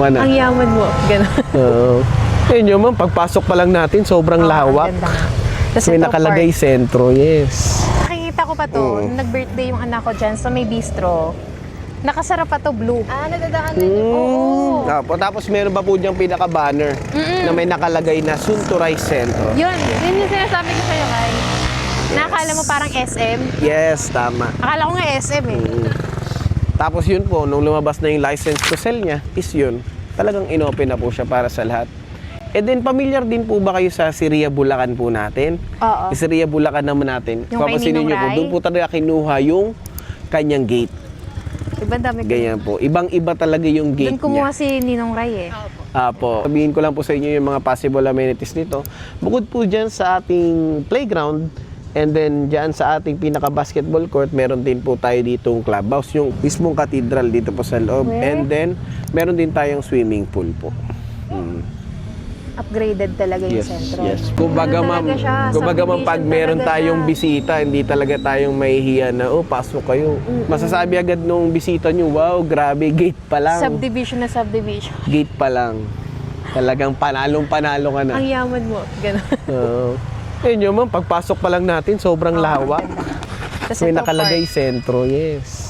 Ang yaman mo, gano'n. Oo. Ayun yun, ma'am, pagpasok pa lang natin, sobrang lawak. Tapos May ito, nakalagay sentro, yes. nakikita ko pa to, nung nag-birthday yung anak ko dyan sa may bistro. Nakasarap pa to, blue. Nadadaanan niyo po. Oo. Tapos meron pa po diyang pinaka-banner na may nakalagay na Sunturay Sentro. Yun yung sinasabi ko sa'yo, Kai. Nakakala mo parang SM. Yes, tama. Akala ko nga SM eh. Tapos yun po, nung lumabas na yung license to sell niya, is yun, talagang inopen na po siya para sa lahat. And then, familiar din po ba kayo sa Siria Bulacan po natin? Oo. Sa Siria Bulacan naman natin. Yung kay Papansinin Ninong niyo po, Rai? doon po talaga kinuha yung kanyang gate. Diba dami ko? Ganyan po. Ibang-iba talaga yung gate Doon kumuha niya. si Ninong Rai eh. Apo. Sabihin ko lang po sa inyo yung mga possible amenities nito. Bukod po dyan sa ating playground, and then dyan sa ating pinaka-basketball court, meron din po tayo ditong clubhouse, yung mismong cathedral dito po sa loob. And then, meron din tayong swimming pool po. Upgraded talaga yung sentro. Yes. Kumbaga ma'am, talaga siya, kumbaga ma'am, pag subdivision meron talaga tayong siya. bisita, hindi talaga tayong mahihiya na, oh, pasok kayo. Masasabi agad nung bisita nyo, wow, grabe, gate pa lang. Subdivision na subdivision. Gate pa lang. Talagang panalong-panalo ka na. Ang yaman mo, gano'n. Oo. Ayun yun ma'am, pagpasok pa lang natin, sobrang lawak. Tapos May ito, nakalagay park. sentro, yes.